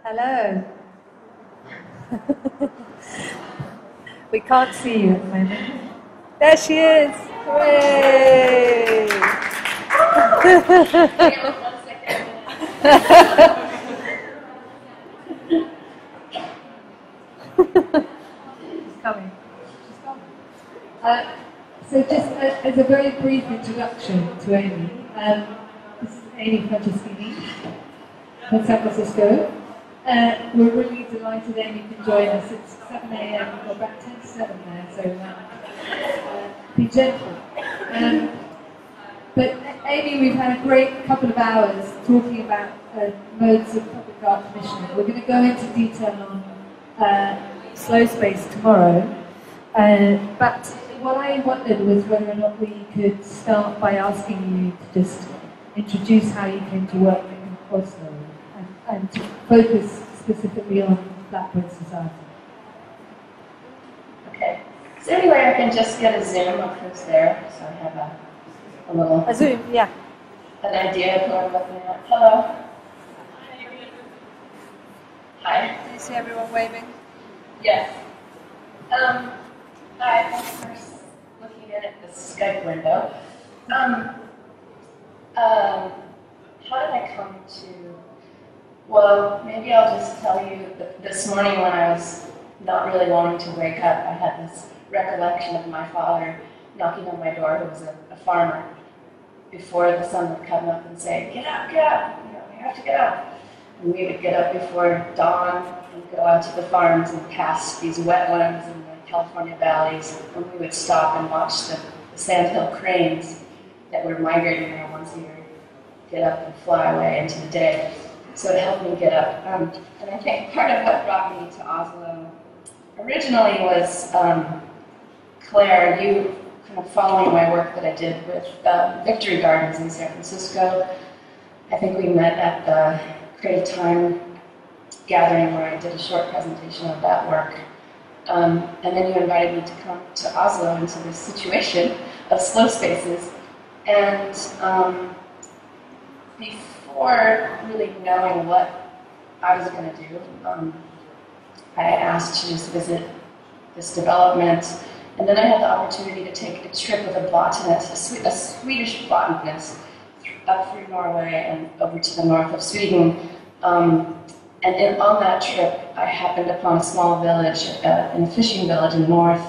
Hello. We can't see you at the moment. There she is. Hooray! She's coming. She's coming. So just as a very brief introduction to Amy, this is Amy Franceschini from San Francisco. We're really delighted Amy can join us. It's 7 a.m. We're about 10 to 7 there, so be gentle. But Amy, we've had a great couple of hours talking about modes of public art commissioning. We're going to go into detail on slow space tomorrow. But what I wondered was whether or not we could start by asking you to just introduce how you came to work in Oslo and to focus specifically on Flatbread Society. Okay. So anyway, I can just get a zoom of who's there, so I have a little... A zoom, yeah. An idea of who I'm looking at. Hello. Hi. Do you see everyone waving? Yes. I was first looking in at the Skype window. How did I come to... Well, maybe I'll just tell you that this morning when I was not really wanting to wake up, I had this recollection of my father knocking on my door, who was a farmer, before the sun would come up and say, get up, you know, you have to get up. And we would get up before dawn and go out to the farms and pass these wetlands in the California valleys, and we would stop and watch the sandhill cranes that were migrating there once a year get up and fly away into the day. So it helped me get up. And I think part of what brought me to Oslo originally was Claire, you kind of following my work that I did with Victory Gardens in San Francisco. I think we met at the Creative Time gathering where I did a short presentation of that work. And then you invited me to come to Oslo into this situation of slow spaces. And before really knowing what I was going to do, I asked to just visit this development. And then I had the opportunity to take a trip with a botanist, a Swedish botanist, up through Norway and over to the north of Sweden. On that trip, I happened upon a small village, in a fishing village in the north,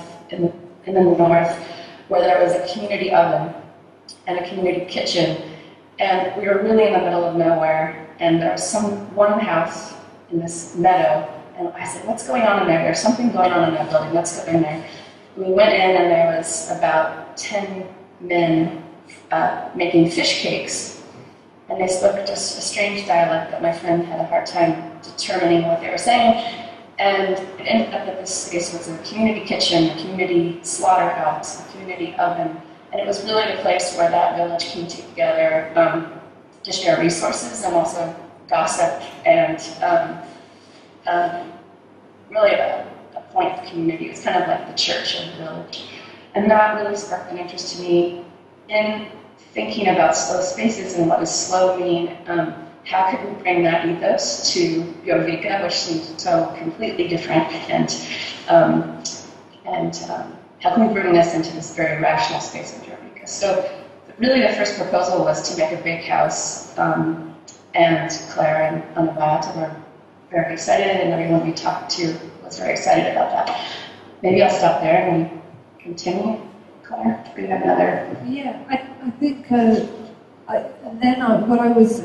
where there was a community oven and a community kitchen. And we were really in the middle of nowhere, and there was one house in this meadow, and I said, what's going on in there? There's something going on in that building, let's go in there. We went in, and there was about 10 men making fish cakes, and they spoke just a strange dialect that my friend had a hard time determining what they were saying. And it ended up that this space was a community kitchen, a community slaughterhouse, a community oven, and it was really the place where that village came together to share resources and also gossip and really a point of community. It was kind of like the church of the village. And that really sparked an interest to me in thinking about slow spaces and what does slow mean. How could we bring that ethos to Bjørvika, which seemed so completely different, and how can we bring this into this very rational space in Bjørvika? So really the first proposal was to make a big house, and Claire and Anna were very excited, and everyone we talked to was very excited about that. Maybe I'll stop there and continue. Claire, do you have another? Yeah, I think, what I was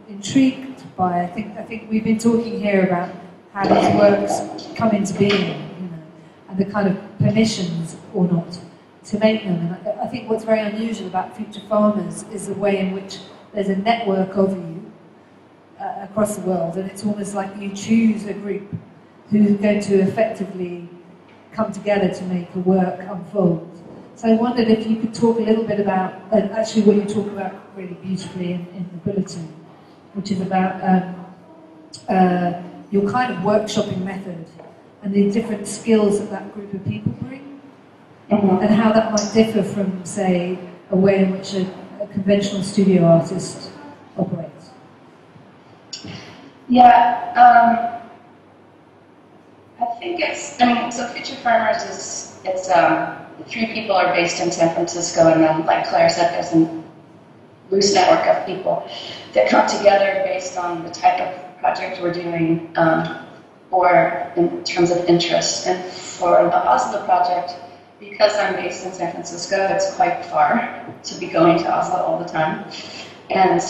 intrigued by, I think we've been talking here about how these works come into being, you know, and the kind of permissions or not to make them. And I think what's very unusual about Futurefarmers is the way in which there's a network of you across the world, and it's almost like you choose a group who's going to effectively come together to make a work unfold. So I wondered if you could talk a little bit about, actually what you talk about really beautifully in the bulletin, which is about your kind of workshopping method and the different skills that group of people bring, and how that might differ from, say, a way in which a conventional studio artist operates. Yeah, I think so Futurefarmers the 3 people are based in San Francisco, and then, like Claire said, there's a loose network of people that come together based on the type of project we're doing, or in terms of interest. And for the Oslo project, because I'm based in San Francisco, it's quite far to be going to Oslo all the time. And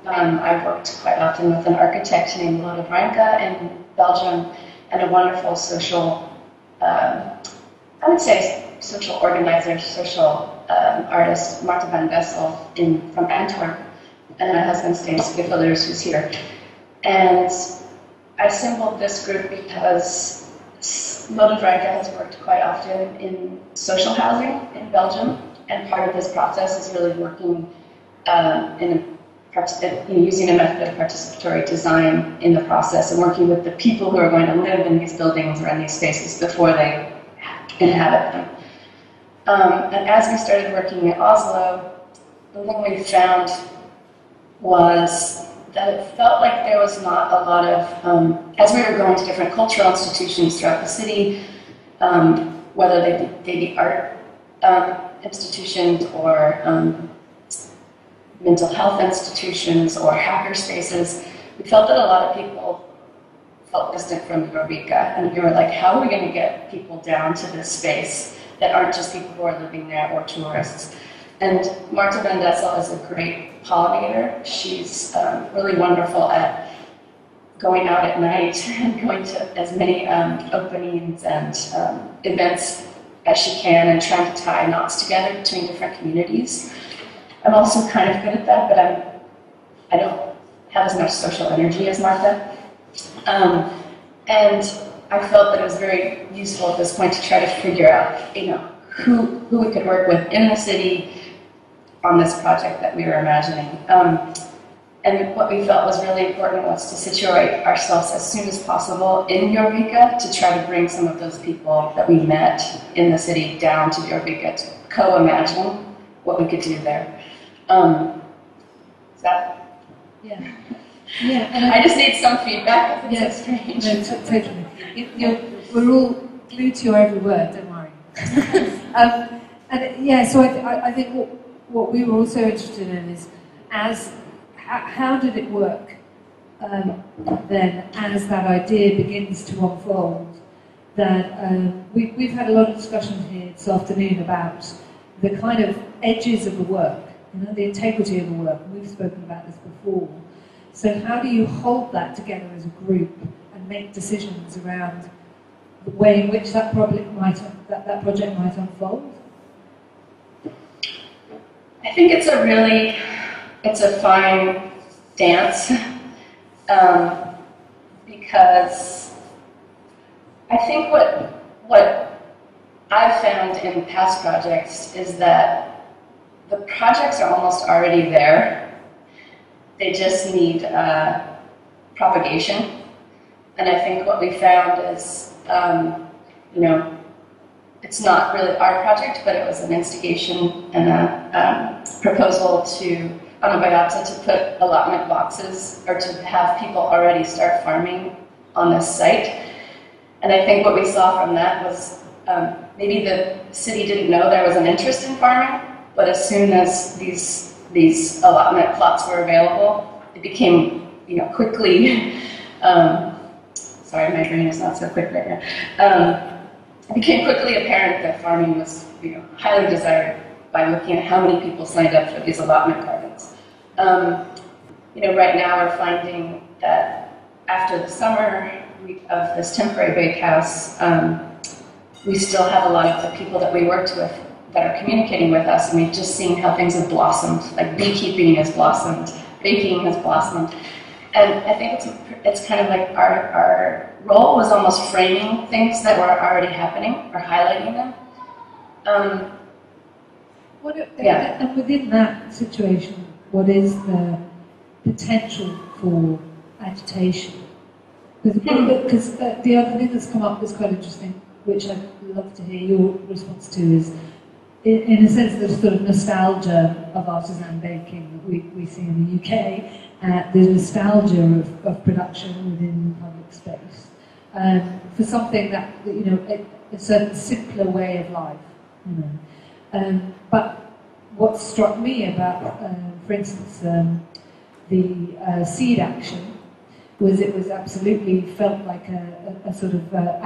I worked quite often with an architect named Lode Branca in Belgium, and a wonderful social, I would say social organizer, social artist, Marta van Bessel from Antwerp, and my husband Steen Skifflers, who's here. And I assembled this group because Lode Branca has worked quite often in social housing in Belgium, and part of his process is really working using a method of participatory design in the process, and working with the people who are going to live in these buildings or in these spaces before they inhabit them. And as we started working in Oslo, the thing we found was that it felt like there was not a lot of, as we were going to different cultural institutions throughout the city, whether they be art institutions or mental health institutions or hacker spaces, we felt that a lot of people felt distant from Eureka, and we were like, how are we going to get people down to this space that aren't just people who are living there or tourists? And Marta van Dessel is a great pollinator. She's really wonderful at going out at night and going to as many openings and events as she can, and trying to tie knots together between different communities. I'm also kind of good at that, but I don't have as much social energy as Martha. And I felt that it was very useful at this point to try to figure out, who we could work with in the city on this project that we were imagining. And what we felt was really important was to situate ourselves as soon as possible in Eureka to try to bring some of those people that we met in the city down to Eureka to co-imagine what we could do there. Is that? Yeah. Yeah. And I just need some feedback. I think it's strange. No, totally. We're all glued to your every word, don't worry. So I think what we were also interested in is how did it work then as that idea begins to unfold? That we've had a lot of discussions here this afternoon about the kind of edges of the work, the integrity of the work. We've spoken about this before. So how do you hold that together as a group and make decisions around the way in which that project might unfold? I think it's a fine dance, because I think what I've found in past projects is that the projects are almost already there. They just need propagation. And I think what we found is, it's not really our project, but it was an instigation and a proposal on a biopsy to put allotment boxes, or to have people already start farming on this site. And I think what we saw from that was maybe the city didn't know there was an interest in farming, but as soon as these allotment plots were available, it became, quickly, sorry, my brain is not so quick right now. It became quickly apparent that farming was, highly desired by looking at how many people signed up for these allotment gardens. Right now we're finding that after the summer of this temporary bakehouse, we still have a lot of the people that we worked with that are communicating with us, and we've just seen how things have blossomed. Like beekeeping has blossomed, baking has blossomed, and I think it's kind of like our role was almost framing things that were already happening or highlighting them. And within that situation, what is the potential for agitation? Because the other thing that's come up that's quite interesting, which I'd love to hear your response to, is in a sense the sort of nostalgia of artisan baking that we see in the UK, the nostalgia of production within public space, for something that, you know, a certain simpler way of life, you know. But what struck me about, for instance, the seed action was it was absolutely felt like a sort of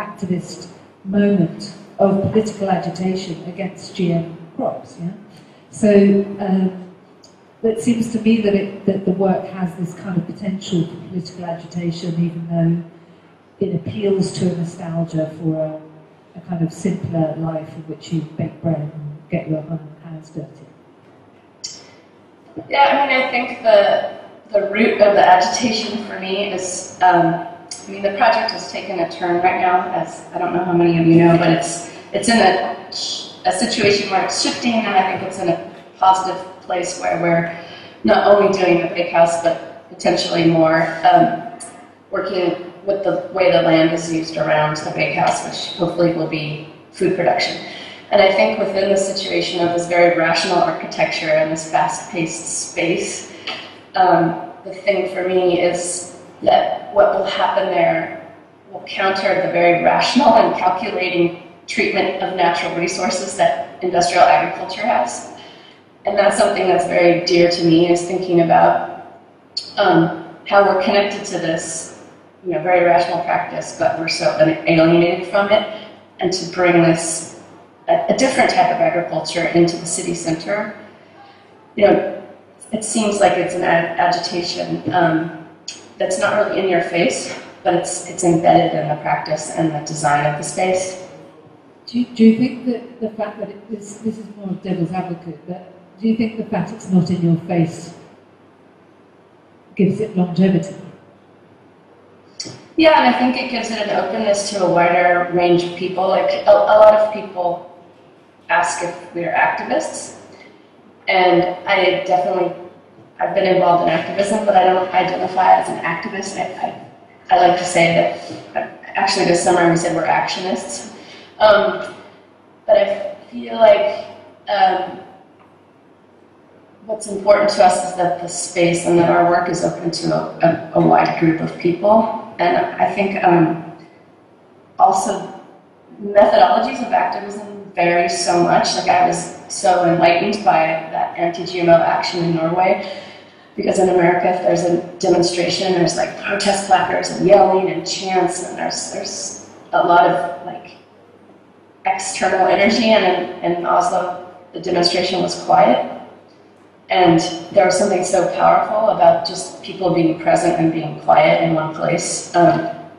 activist moment of political agitation against GM crops. Yeah, so it seems to me that the work has this kind of potential for political agitation, even though it appeals to a nostalgia for a kind of simpler life in which you bake bread and get your hands dirty. Yeah, I mean, I think the root of the agitation for me is, I mean, the project has taken a turn right now, as I don't know how many of you know, but it's in a situation where it's shifting, and I think it's in a positive place where we're not only doing the bakehouse, but potentially more working with the way the land is used around the bakehouse, which hopefully will be food production. And I think within the situation of this very rational architecture and this fast-paced space, the thing for me is that what will happen there will counter the very rational and calculating treatment of natural resources that industrial agriculture has. And that's something that's very dear to me, is thinking about how we're connected to this, you know, very rational practice, but we're so alienated from it, and to bring this a different type of agriculture into the city center. You know, it seems like it's an agitation that's not really in your face, but it's embedded in the practice and the design of the space. Do you think that the fact that this is more of devil's advocate, that do you think the fact it's not in your face gives it longevity? Yeah, and I think it gives it an openness to a wider range of people. Like a lot of people ask if we're activists, and I've been involved in activism, but I don't identify as an activist. I like to say that, actually this summer we said we're actionists. But I feel like what's important to us is that the space and that our work is open to a wide group of people. And I think also methodologies of activism vary so much. Like, I was so enlightened by that anti-GMO action in Norway, because in America, if there's a demonstration, there's like protest placards and yelling and chants, and there's a lot of like external energy. And in Oslo, the demonstration was quiet. And there was something so powerful about just people being present and being quiet in one place that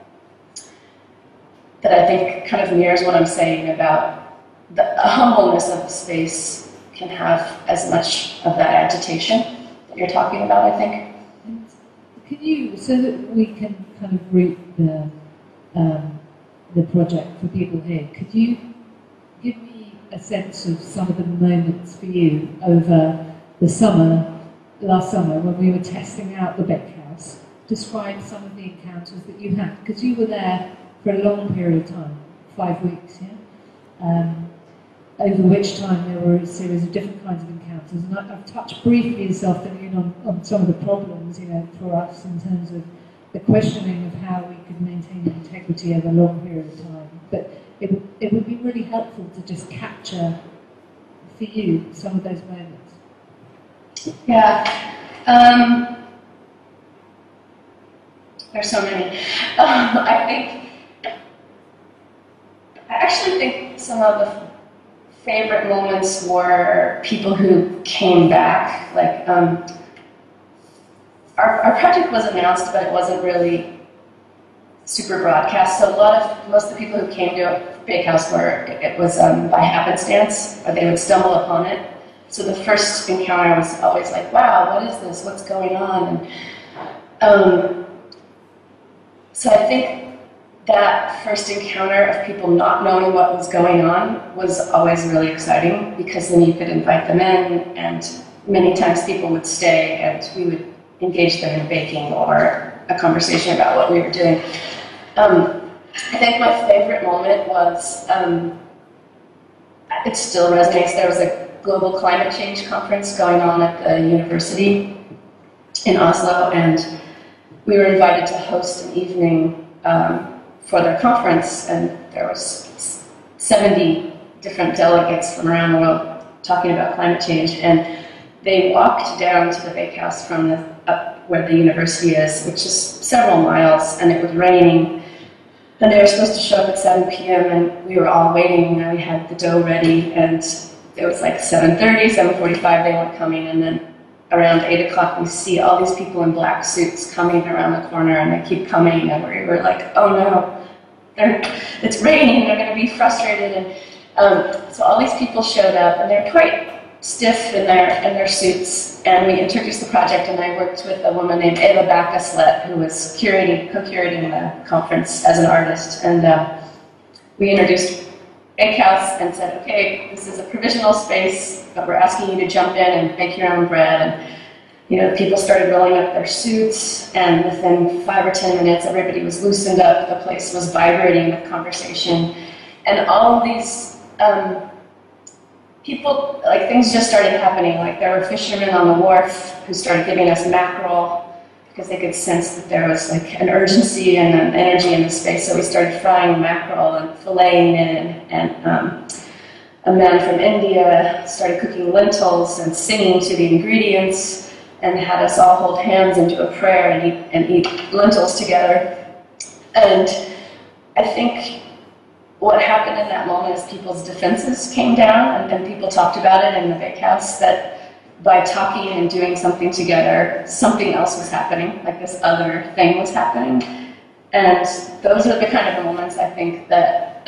I think kind of mirrors what I'm saying about the humbleness of the space can have as much of that agitation that you're talking about, I think. And can you, so that we can kind of root the project for people here, could you give me a sense of some of the moments for you over the last summer, when we were testing out the bakehouse? Describe some of the encounters that you had, because you were there for a long period of time, 5 weeks, yeah? Over which time there were a series of different kinds of encounters. And I've touched briefly this afternoon on some of the problems, you know, for us in terms of the questioning of how we could maintain integrity over a long period of time. But it would be really helpful to just capture, for you, some of those moments. Yeah, there's so many. I actually think some of the favorite moments were people who came back. Like, our project was announced, but it wasn't really super broadcast. So most of the people who came to a bakehouse it was by happenstance, or they would stumble upon it. So the first encounter was always like, wow, what is this? What's going on? And, so I think that first encounter of people not knowing what was going on was always really exciting, because then you could invite them in, and many times people would stay and we would engage them in baking or a conversation about what we were doing. I think my favorite moment was, it still resonates. There was global climate change conference going on at the university in Oslo, and we were invited to host an evening for their conference, and there was 70 different delegates from around the world talking about climate change, and they walked down to the bakehouse from up where the university is, which is several miles, and it was raining. And they were supposed to show up at 7 p.m. and we were all waiting, and we had the dough ready, and it was like 7:30, 7:45, they weren't coming, and then around 8 o'clock we see all these people in black suits coming around the corner, and they keep coming, and we were like, oh no, it's raining, they're going to be frustrated, and so all these people showed up, and they're quite stiff in their suits, and we introduced the project, and I worked with a woman named Eva Backeslet, who was co-curating the conference as an artist, and we introduced Bakehouse and said, okay, this is a provisional space, but we're asking you to jump in and make your own bread, and people started rolling up their suits, and within 5 or 10 minutes, everybody was loosened up, the place was vibrating with conversation, and all of these people, like, things just started happening. Like, there were fishermen on the wharf who started giving us mackerel because they could sense that there was like an urgency and an energy in the space. So we started frying mackerel and filleting it, and a man from India started cooking lentils and singing to the ingredients and had us all hold hands and do a prayer and eat lentils together. And I think what happened in that moment is people's defenses came down, and people talked about it in the bakehouse, that by talking and doing something together, something else was happening, like this other thing was happening. And those are the kind of moments I think that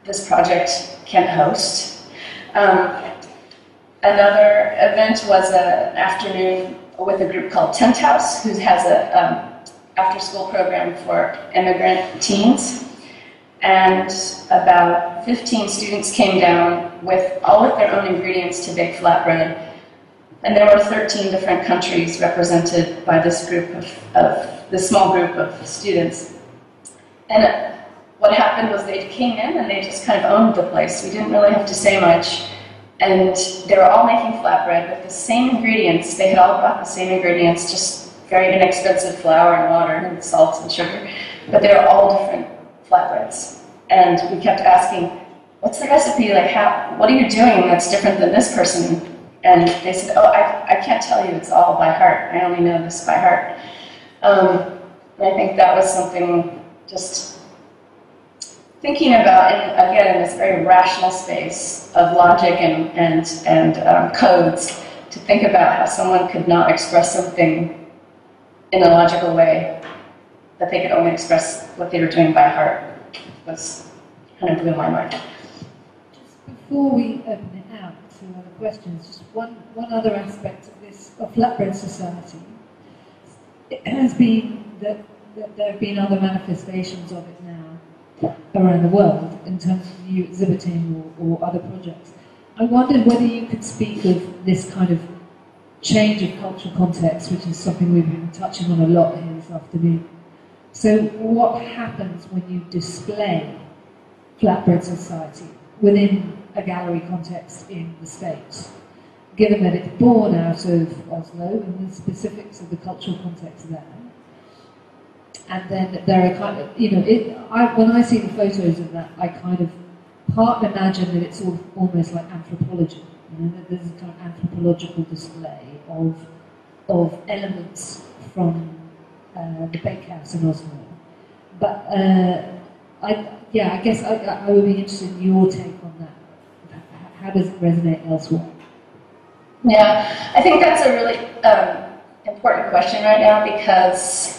this project can host. Another event was an afternoon with a group called Tent House, who has a after-school program for immigrant teens. And about 15 students came down with all of their own ingredients to bake flatbread. And there were 13 different countries represented by this group of this small group of students. And what happened was they came in and they just kind of owned the place. We didn't really have to say much. And they were all making flatbread with the same ingredients. They had all brought the same ingredients, just very inexpensive flour and water and salt and sugar. But they were all different flatbreads. And we kept asking, what's the recipe? Like, what are you doing that's different than this person? And they said, oh, I can't tell you, it's all by heart. I only know this by heart. And I think that was something just thinking about, and again, in this very rational space of logic and codes, to think about how someone could not express something in a logical way, that they could only express what they were doing by heart, was kind of blew my mind. Just before we open it out to other questions, just one other aspect of this, of Flatbread Society, it has been that there have been other manifestations of it now around the world in terms of you exhibiting or other projects. I wondered whether you could speak of this kind of change of cultural context, which is something we've been touching on a lot here this afternoon. So what happens when you display Flatbread Society within a gallery context in the States, given that it's born out of Oslo and the specifics of the cultural context there? And then there are kind of, when I see the photos of that, I kind of part imagine that it's almost like anthropology. That there's a kind of anthropological display of elements from the bakehouse in Oslo. But I guess I would be interested in your take on that. How does it resonate elsewhere? Yeah, I think that's a really important question right now, because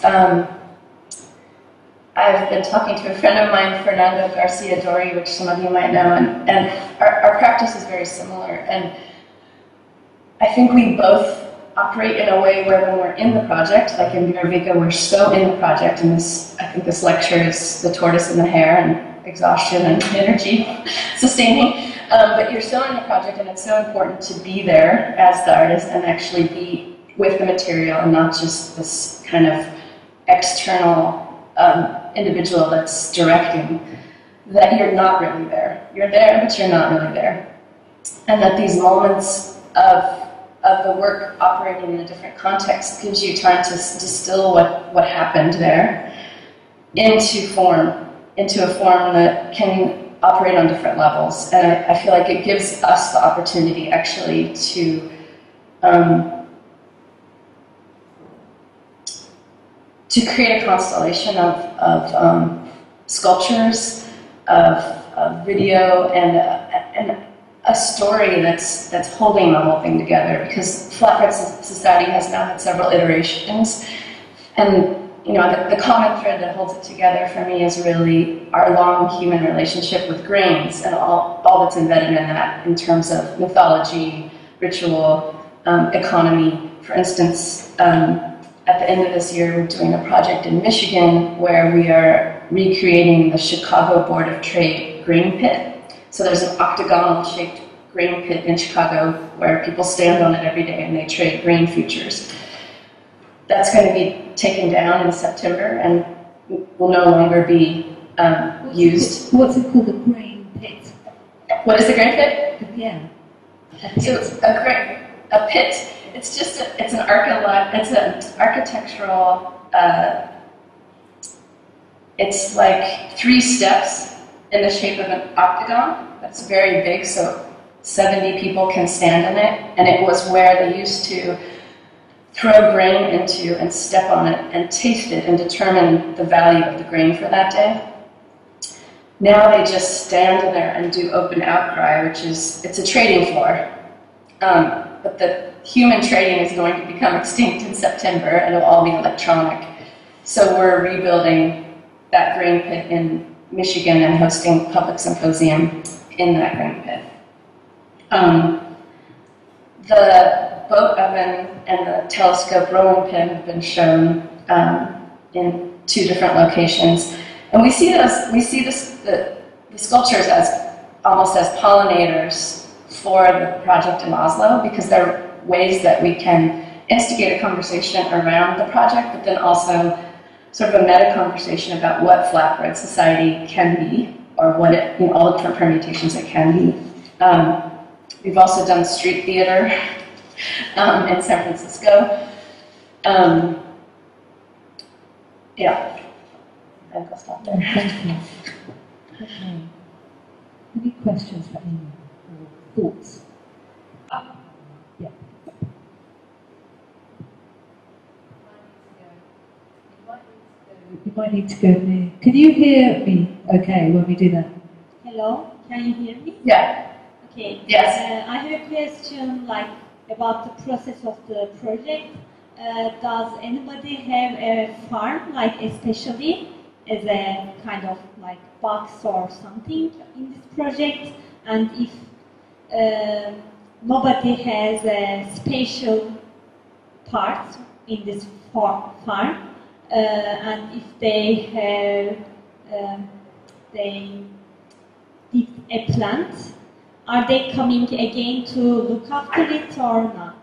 I've been talking to a friend of mine, Fernando Garcia Dori, which some of you might know, and our practice is very similar. And I think we both operate in a way where when we're in the project, like in Bjørvika, we're so in the project, and I think this lecture is the tortoise and the hare, and exhaustion and energy sustaining. But you're so in the project, and it's so important to be there as the artist and actually be with the material and not just this kind of external individual that's directing, that you're not really there. You're there, but you're not really there. and that these moments of the work operating in a different context gives you time to distill what happened there into a form that can operate on different levels. And I feel like it gives us the opportunity actually to create a constellation of sculptures, of video, and a story that's holding the whole thing together. Because Flatbread Society has now had several iterations, and you know, the common thread that holds it together for me is really our long human relationship with grains and all that's embedded in that in terms of mythology, ritual, economy. For instance, at the end of this year, we're doing a project in Michigan where we are recreating the Chicago Board of Trade grain pit. So there's an octagonal-shaped grain pit in Chicago where people stand on it every day and they trade grain futures. That's going to be taken down in September and will no longer be used. What's it called, the grain pit? What is the grain pit? Yeah. So it's a pit. It's just it's an architectural. It's like 3 steps in the shape of an octagon. That's very big, so 70 people can stand in it. And it was where they used to throw grain into and step on it and taste it and determine the value of the grain for that day. Now they just stand in there and do open outcry, which is, it's a trading floor. But the human trading is going to become extinct in September and it'll all be electronic. So we're rebuilding that grain pit in Michigan and hosting public symposium in that grain pit. The boat oven and the telescope rolling pin have been shown in 2 different locations, and we see the sculptures as almost as pollinators for the project in Oslo, because they're ways that we can instigate a conversation around the project, but then also sort of a meta conversation about what Flatbread Society can be, or what it, you know, all the different permutations it can be. We've also done street theater in San Francisco. Yeah, I think I'll stop there. Thank you. Okay. Any questions for Amy or thoughts? Yeah. You might need to go near. Can you hear me? Okay, when we do that. Hello, can you hear me? Yeah. Okay. Yes. I have a question about the process of the project. Does anybody have a farm, especially as a kind of box or something in this project? And if nobody has a special part in this farm, and if they have they did a plant, are they coming again to look after it or not?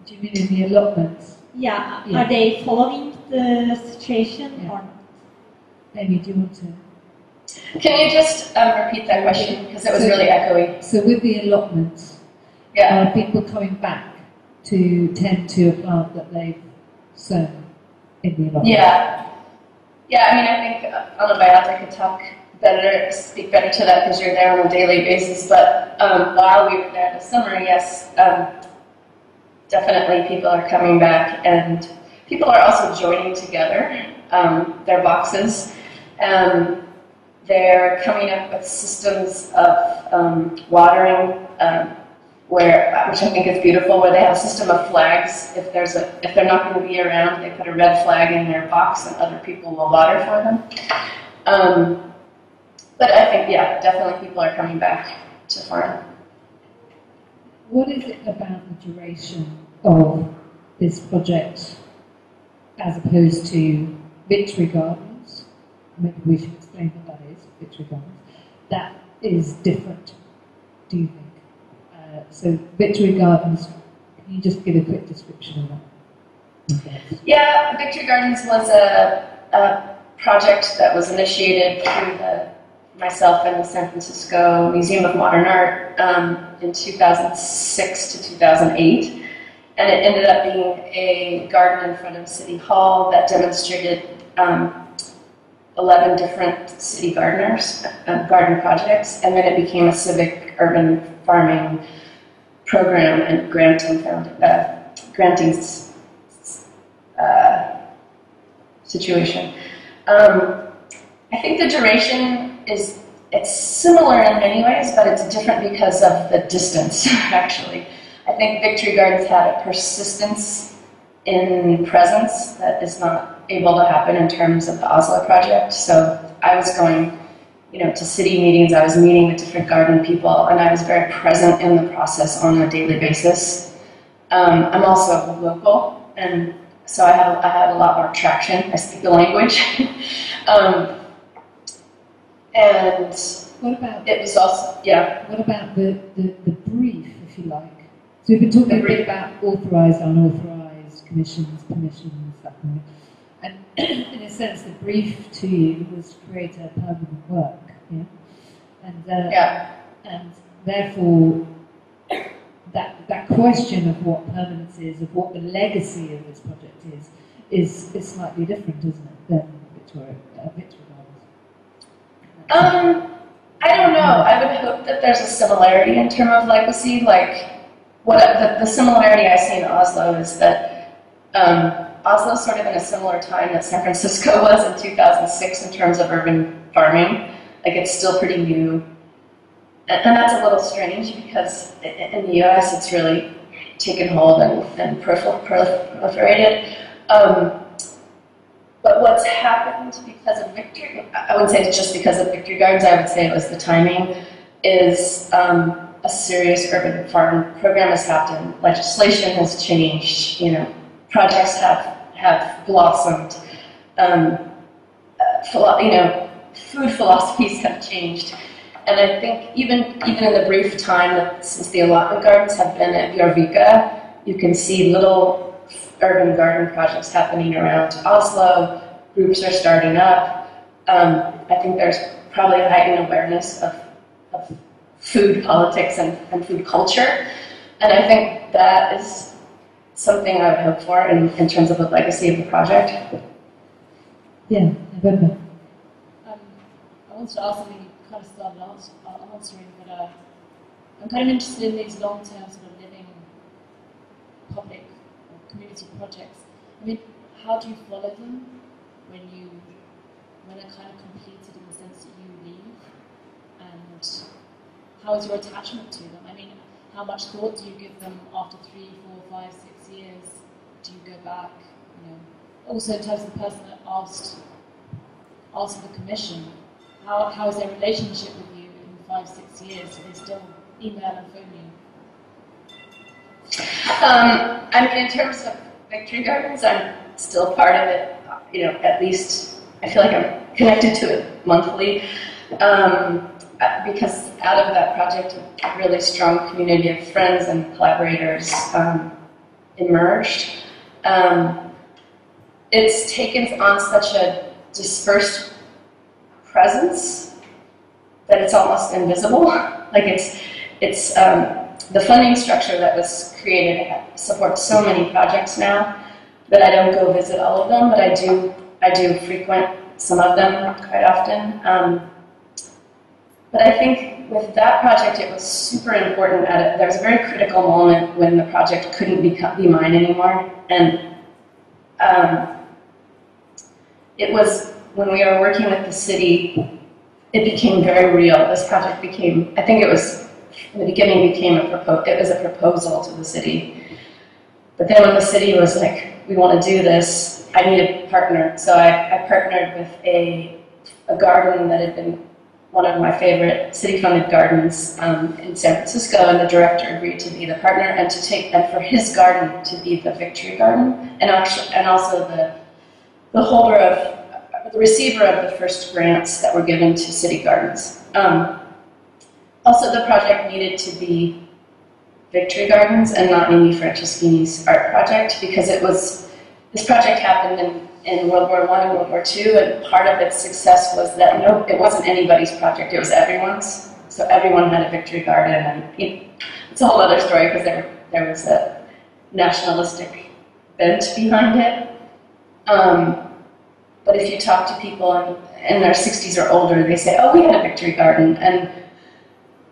Do you mean in the allotments? Yeah. Are they following the situation or not? Amy, do you want to? Can you just repeat that question, because it was really echoey? So with the allotments, Yeah. are people coming back to tend to a plant that they've sown in the allotment? Yeah. Yeah, I mean, I think Anabayata could speak better to that, because you're there on a daily basis. But while we were there this summer, yes, definitely people are coming back, and people are also joining together their boxes. They're coming up with systems of watering, which I think is beautiful, where they have a system of flags. If they're not going to be around, they put a red flag in their box, and other people will water for them. But I think, yeah, definitely people are coming back to farm. What is it about the duration of this project as opposed to Victory Gardens? Maybe we should explain what that is, Victory Gardens. That is different, do you think? So Victory Gardens, can you just give a quick description of that? Yeah, Victory Gardens was a project that was initiated through the myself and the San Francisco Museum of Modern Art in 2006 to 2008. And it ended up being a garden in front of City Hall that demonstrated 11 different city gardeners, garden projects, and then it became a civic urban farming program and granting situation. I think the duration it's similar in many ways, but it's different because of the distance, actually. I think Victory Gardens had a persistence in presence that is not able to happen in terms of the Oslo project. So I was going, to city meetings, I was meeting with different garden people, and I was very present in the process on a daily basis. I'm also local, and so I have a lot more traction. I speak the language. And what about it was also, yeah. What about the brief, if you like? So we've been talking a bit about authorised, unauthorised, commissions, permissions, that kind of thing. And in a sense, the brief to you was to create a permanent work, yeah? And therefore, that question of what permanence is, of what the legacy of this project is slightly different, isn't it, than Victoria Gardens? I don't know. I would hope that there's a similarity in terms of legacy. Like, the similarity I see in Oslo is that Oslo's sort of in a similar time that San Francisco was in 2006 in terms of urban farming. Like, it's still pretty new. And that's a little strange because in the US it's really taken hold and proliferated. But what's happened because of Victory, I wouldn't say it's just because of Victory Gardens, I would say it was the timing, is a serious urban farm program has happened. Legislation has changed, projects have blossomed, food philosophies have changed. And I think even in the brief time that since the allotment gardens have been at Bjørvika, you can see little urban garden projects happening around Oslo. Groups are starting up. I think there's probably a heightened awareness of food politics and food culture. And I think that is something I would hope for in terms of the legacy of the project. Yeah, November. I wanted to ask something you kind of started answering, but I'm kind of interested in these long-term sort of living public or community projects. I mean, how do you follow them when they're kind of completed in the sense that you leave? And how is your attachment to them? I mean, how much thought do you give them after 3, 4, 5, 6 years? Do you go back? Also in terms of the person that asked for the commission, how is their relationship with you in 5, 6 years? Do they still email and phone you? I mean, in terms of Victory Gardens, I'm still part of it. At least I feel like I'm connected to it monthly. Because out of that project, a really strong community of friends and collaborators emerged. It's taken on such a dispersed presence that it's almost invisible. Like it's the funding structure that was created supports so many projects now that I don't go visit all of them, but I do frequent some of them quite often. But I think with that project, it was super important. There was a very critical moment when the project couldn't be mine anymore, and it was when we were working with the city. It became very real. This project became, I think it was, in the beginning became it was a proposal to the city. But then when the city was like, we want to do this, I need a partner. So I partnered with a garden that had been one of my favorite city-funded gardens in San Francisco, and the director agreed to be the partner and for his garden to be the Victory Garden, and also the holder of the receiver of the first grants that were given to city gardens. Also, the project needed to be Victory Gardens and not Amy Franceschini's art project, because this project happened in in World War I and World War II, and part of its success was that it wasn't anybody's project, it was everyone's. So everyone had a victory garden, and it's a whole other story because there was a nationalistic bent behind it. But if you talk to people in their 60s or older, they say, oh, we had a victory garden. And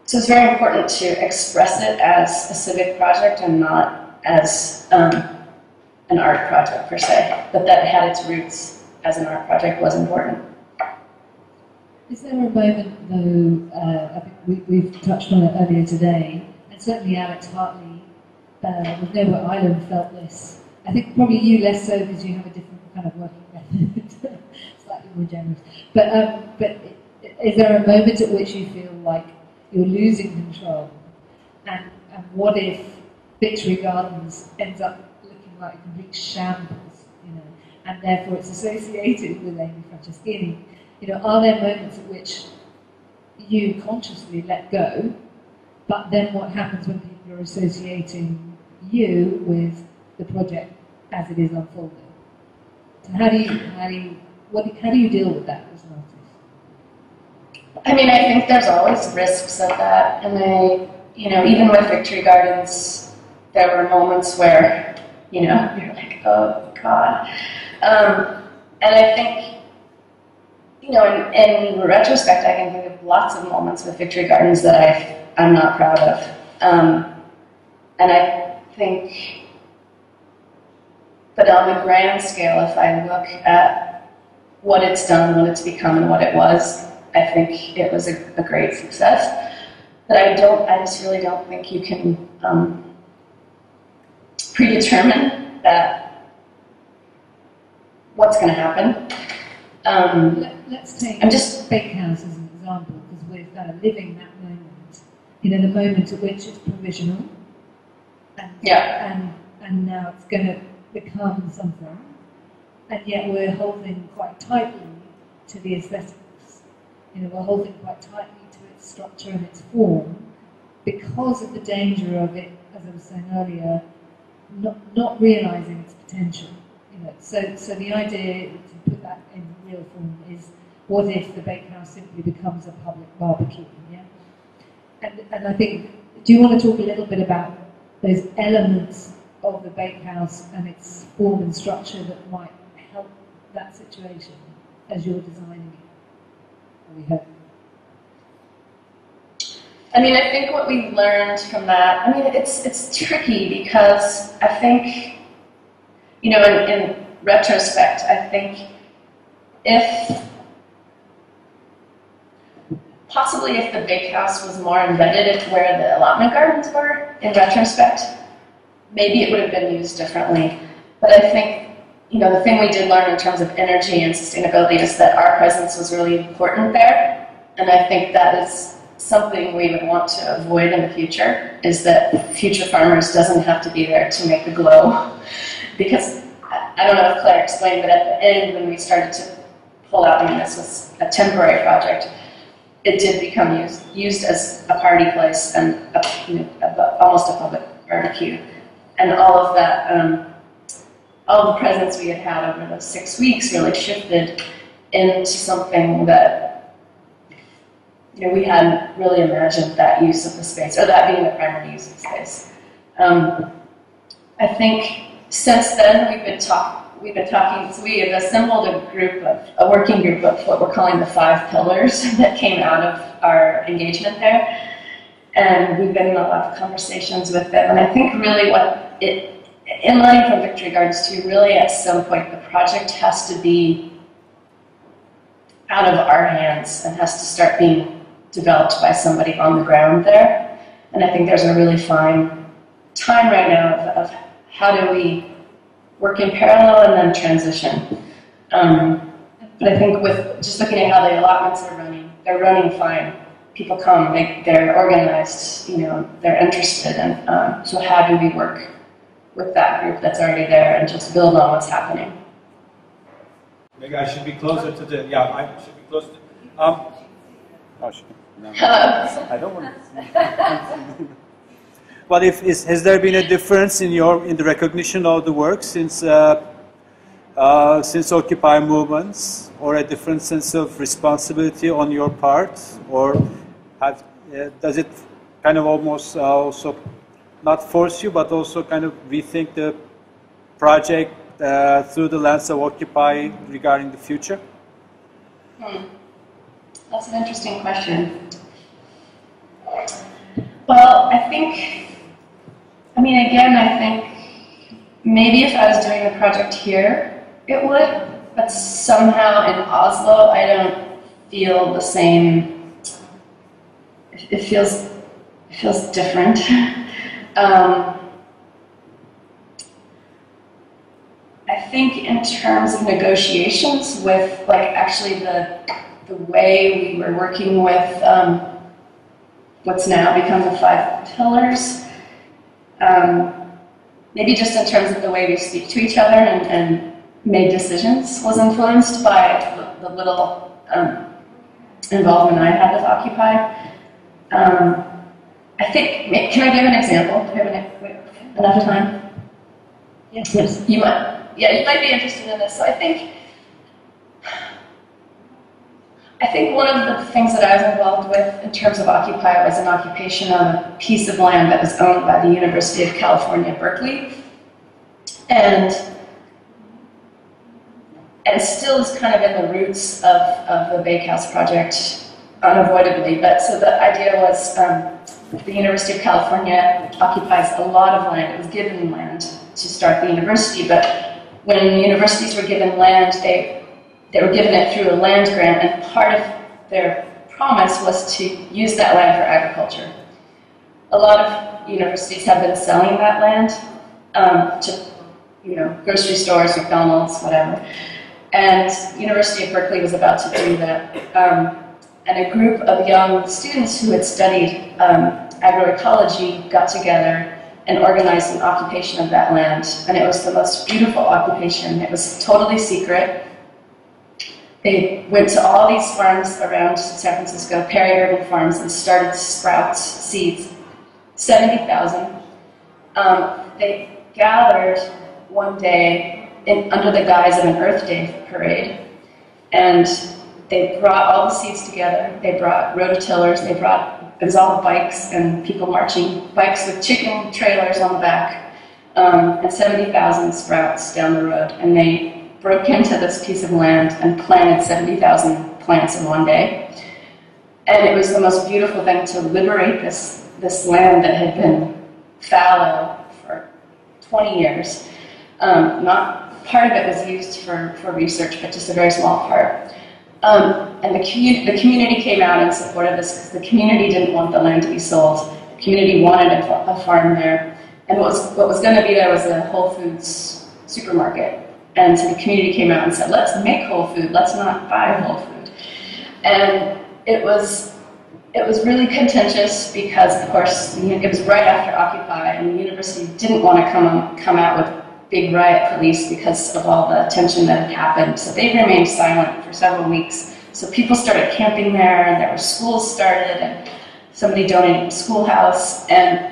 so it's very important to express it as a civic project and not as an art project per se, but that had its roots as an art project was important. Is there a moment, though, I think we've touched on it earlier today, and certainly Alex Hartley with Nowhere Island felt this. I think probably you less so because you have a different kind of working method, slightly more generous. But is there a moment at which you feel like you're losing control? And what if Victory Gardens ends up looking like a complete shambles, and therefore it's associated with Amy Franceschini? Are there moments at which you consciously let go, but then what happens when people are associating you with the project as it is unfolding? So how do you deal with that as an artist? I mean, I think there's always risks of that, and even with Victory Gardens, there were moments where, you're like, oh God. And I think, in retrospect, I can think of lots of moments with Victory Gardens that I'm not proud of. And I think, but on the grand scale, if I look at what it's done, what it's become, and what it was, I think it was a great success. But I just really don't think you can predetermine that what's going to happen. Let's take Bakehouse as an example, because we're living that moment. The moment at which it's provisional, and now it's going to become something, and yet we're holding quite tightly to the aesthetics. We're holding quite tightly to its structure and its form because of the danger of it, as I was saying earlier, not realising its potential. So the idea, to put that in real form, is what if the bakehouse simply becomes a public barbecue? Yeah. And I think, do you want to talk a little bit about those elements of the bakehouse and its form and structure that might help that situation as you're designing it? We hope. I mean, I think what we learned from that, it's tricky because I think, in retrospect, I think if the bakehouse was more embedded where the allotment gardens were, in retrospect, maybe it would have been used differently. But I think, the thing we did learn in terms of energy and sustainability is that our presence was really important there. And I think that is something we would want to avoid in the future, is that Futurefarmers doesn't have to be there to make the glow. Because, I don't know if Claire explained, but at the end when we started to pull out, this was a temporary project, it did become used as a party place and almost a public barbecue. And all of that, all the presence we had over those 6 weeks really shifted into something that we hadn't really imagined that use of the space, or that being the primary use of the space. I think since then we've been talking. So we have assembled a working group of what we're calling the 5 pillars that came out of our engagement there, and we've been in a lot of conversations with them. And I think really in learning from Victory Gardens too, really at some point the project has to be out of our hands and has to start being developed by somebody on the ground there. And I think there's a really fine time right now of how do we work in parallel and then transition. But I think with just looking at how the allotments are running, they're running fine. People come, they're organized, they're interested. And so how do we work with that group that's already there and just build on what's happening? Maybe I should be closer to the, I should be closer to, no. I don't want to. But has there been a difference in the recognition of the work since since Occupy movements, or a different sense of responsibility on your part, or does it kind of almost also not force you, but also kind of rethink the project through the lens of Occupy regarding the future? That's an interesting question. Well, I think maybe if I was doing the project here, it would, but somehow in Oslo, I don't feel the same. It feels different. I think in terms of negotiations with, like, actually the way we were working with what's now become the 5 pillars, maybe just in terms of the way we speak to each other and made decisions, was influenced by the little involvement I had with Occupy. I think, can I give an example? Do we have enough time? Yes. You might be interested in this. So I think one of the things that I was involved with in terms of Occupy was an occupation of a piece of land that was owned by the University of California, Berkeley, and still is kind of in the roots of the Bakehouse project, unavoidably. But so the idea was the University of California occupies a lot of land. It was given land to start the university, but when universities were given land, they were given it through a land grant, and part of their promise was to use that land for agriculture. A lot of universities have been selling that land to, grocery stores, McDonald's, whatever. And University of Berkeley was about to do that. And a group of young students who had studied agroecology got together and organized an occupation of that land. And it was the most beautiful occupation. It was totally secret. They went to all these farms around San Francisco, peri-urban farms, and started sprouts, seeds, 70,000. They gathered one day under the guise of an Earth Day parade, and they brought all the seeds together. They brought rototillers, it was all bikes and people marching, bikes with chicken trailers on the back, and 70,000 sprouts down the road. And they broke into this piece of land and planted 70,000 plants in one day. And it was the most beautiful thing to liberate this land that had been fallow for 20 years. Part of it was used for research, but just a very small part. And the community came out in support of this because the community didn't want the land to be sold. The community wanted a farm there. And what was going to be there was a Whole Foods supermarket. And so the community came out and said, let's make Whole Food, let's not buy Whole Food. And it was really contentious because, of course, it was right after Occupy, and the university didn't want to come out with big riot police because of all the tension that had happened. So they remained silent for several weeks. So people started camping there, and there were schools started, and somebody donated a schoolhouse, and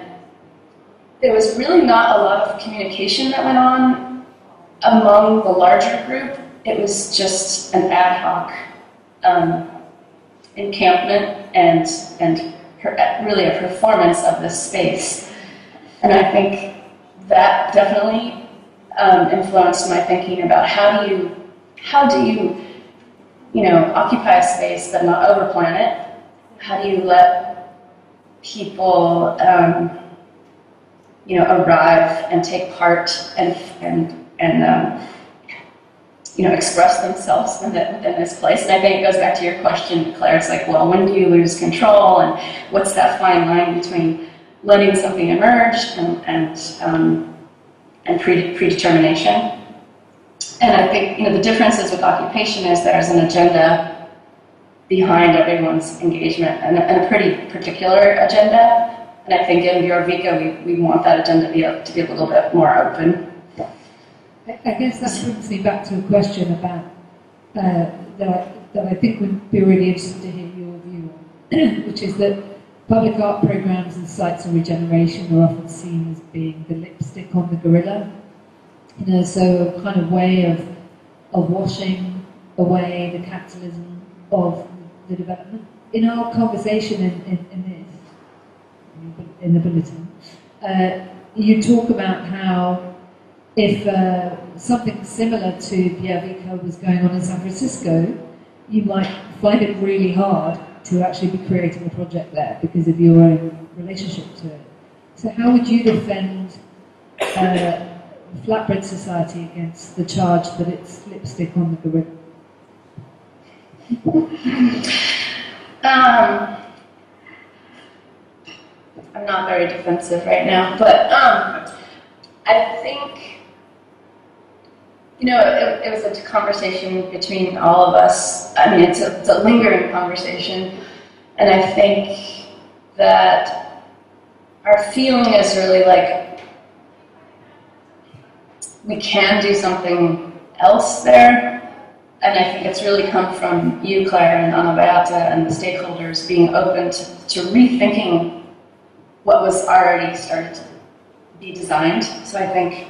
there was really not a lot of communication that went on among the larger group. It was just an ad hoc encampment and really a performance of this space. And I think that definitely influenced my thinking about how do you occupy a space but not overplan it? How do you let people arrive and take part and express themselves within this place? And I think it goes back to your question, Claire. It's like, well, when do you lose control, and what's that fine line between letting something emerge and predetermination? And I think the differences with occupation is there's an agenda behind everyone's engagement, and a pretty particular agenda. And I think in Eurovika we want that agenda to be a little bit more open. I guess that brings me back to a question about that I think would be really interesting to hear your view on, which is that public art programs and sites of regeneration are often seen as being the lipstick on the gorilla. So a kind of way of of washing away the capitalism of the development. In our conversation in the bulletin, you talk about how if something similar to Pierre Vico was going on in San Francisco, you might find it really hard to actually be creating a project there because of your own relationship to it. So how would you defend Flatbread Society against the charge that it's lipstick on the gorilla? I'm not very defensive right now, but I think, it was a conversation between all of us. I mean, it's a lingering conversation, and I think that our feeling is really like we can do something else there. And I think it's really come from you, Claire, and Ana Beata, and the stakeholders being open to rethinking what was already started to be designed. So I think,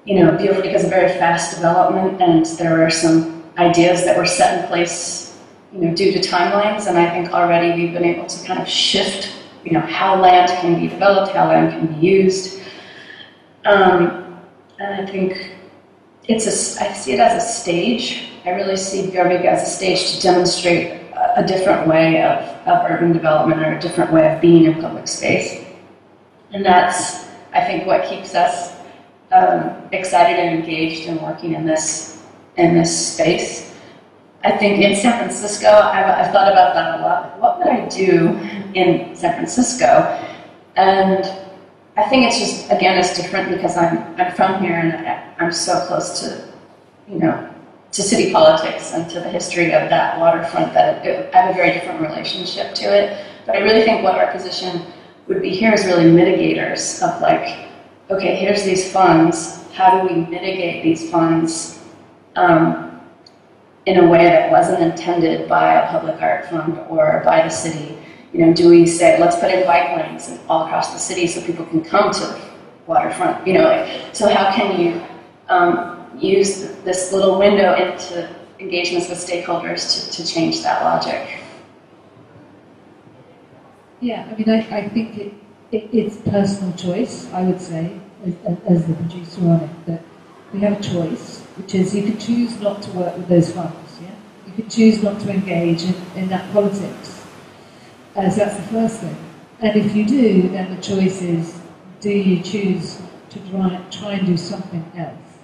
Biofreak is a very fast development, and there are some ideas that were set in place, due to timelines. And I think already we've been able to kind of shift, how land can be developed, how land can be used. And I think I see it as a stage. I really see Björvik as a stage to demonstrate a different way of urban development or a different way of being in public space. And that's, I think, what keeps us excited and engaged and working in this space. I think in San Francisco, I've thought about that a lot. What would I do in San Francisco? And I think it's just, again, it's different because I'm from here and I'm so close to, to city politics and to the history of that waterfront that I have a very different relationship to it. But I really think what our position would be here is really mitigators of like, okay, here's these funds. How do we mitigate these funds in a way that wasn't intended by a public art fund or by the city? Do we say, let's put in bike lanes all across the city so people can come to the waterfront? So how can you use this little window into engagements with stakeholders to change that logic? Yeah, I mean, I think it's personal choice, I would say, as the producer on it, that we have a choice, which is you can choose not to work with those funds, yeah? You can choose not to engage in that politics. So that's the first thing. And if you do, then the choice is, do you choose to try and do something else,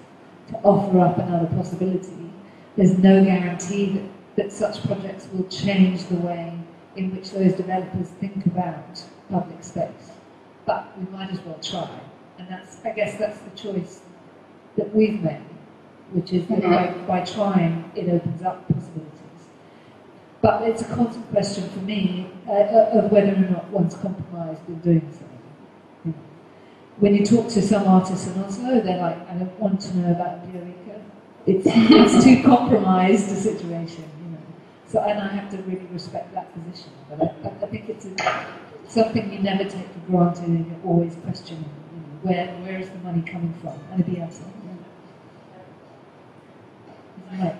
to offer up another possibility? There's no guarantee that such projects will change the way in which those developers think about public space. But we might as well try. And I guess that's the choice that we've made, which is that by trying, it opens up possibilities. But it's a constant question for me of whether or not one's compromised in doing so. When you talk to some artists in Oslo, they're like, I don't want to know about Björvik. It's too compromised a situation, So, and I have to really respect that position. But I think it's something you never take for granted, and you're always questioning, where is the money coming from? And it'd be us. Right.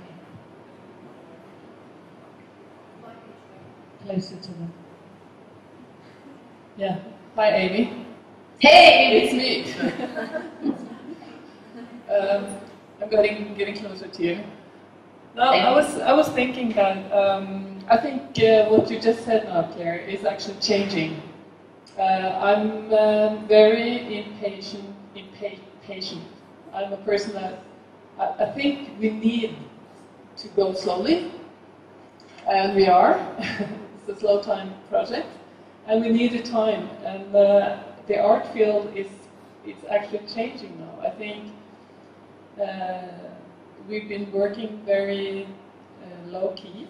Closer to them. Yeah. Hi, Amy. Hey! It's me. I'm getting closer to you. No, I was thinking that I think what you just said now, Claire, is actually changing. I'm very impatient. I'm a person that I think we need to go slowly, and we are. It's a slow time project, and we need the time. And the art field is actually changing now. I think we've been working very low key.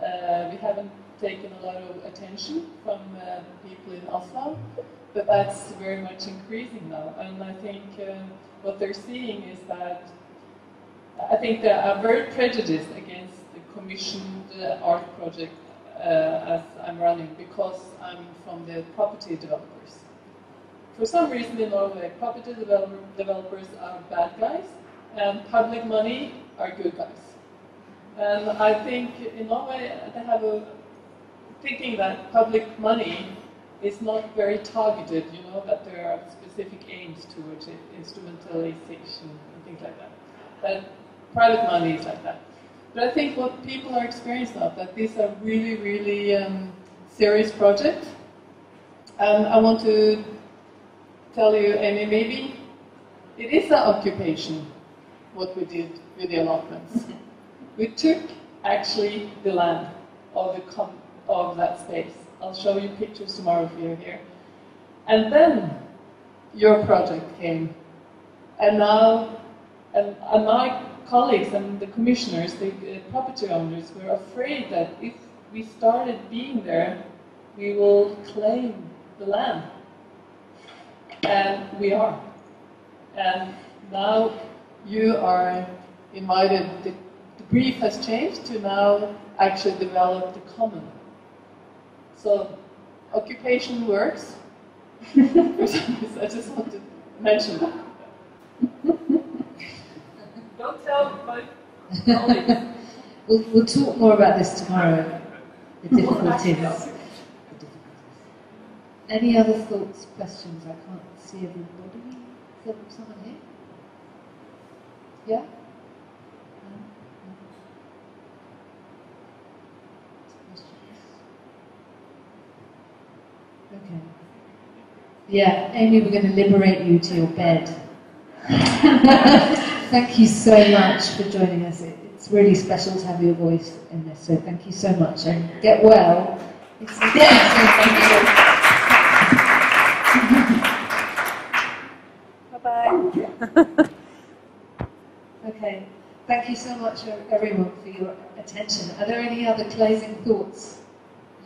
We haven't taken a lot of attention from people in Oslo, but that's very much increasing now. And I think what they're seeing is that I think they are very prejudiced against the commissioned art project as I'm running, because I'm from the property developers. For some reason in Norway, property developers are bad guys, and public money are good guys. And I think in Norway they have a thinking that public money is not very targeted, you know, that there are specific aims towards it, instrumentalization and things like that. But private money is like that. But I think what people are experiencing now, that these are really, really serious projects. And I want to tell you, Amy, maybe it is an occupation, what we did with the allotments. We took actually the land of that space. I'll show you pictures tomorrow if you're here. And then your project came. And now, and my colleagues and the commissioners, the property owners, were afraid that if we started being there, we will claim the land. And we are. And now you are invited, the brief has changed to now actually develop the common. So, occupation works. I just want to mention that. Don't tell my colleagues. We'll talk more about this tomorrow, the difficulties. Any other thoughts, questions? I can't see everybody. Is there someone here? Yeah? Okay. Yeah, Amy, we're going to liberate you to your bed. Thank you so much for joining us. It's really special to have your voice in this, so thank you so much. And get well. Bye-bye. Okay. Thank you so much, everyone, for your attention. Are there any other closing thoughts?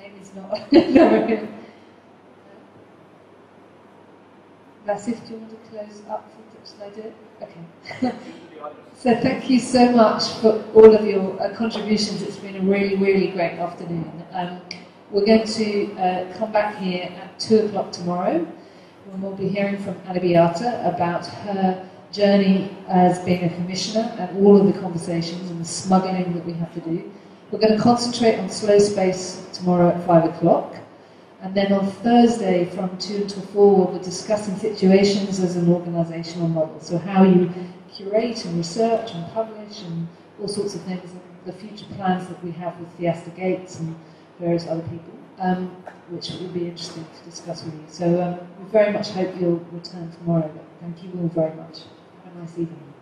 Amy's not. No. Vasif, do you want to close up? Should I do it? Okay. So thank you so much for all of your contributions. It's been a really, really great afternoon. We're going to come back here at 2 o'clock tomorrow, when we'll be hearing from Anna Beata about her journey as being a commissioner and all of the conversations and the smuggling that we have to do. We're going to concentrate on slow space tomorrow at 5 o'clock. And then on Thursday from 2 until 4, we'll be discussing situations as an organisational model. So how you curate and research and publish and all sorts of things, and the future plans that we have with Fiesta Gates and various other people, which will be interesting to discuss with you. So we very much hope you'll return tomorrow. But thank you all very much. Have a nice evening.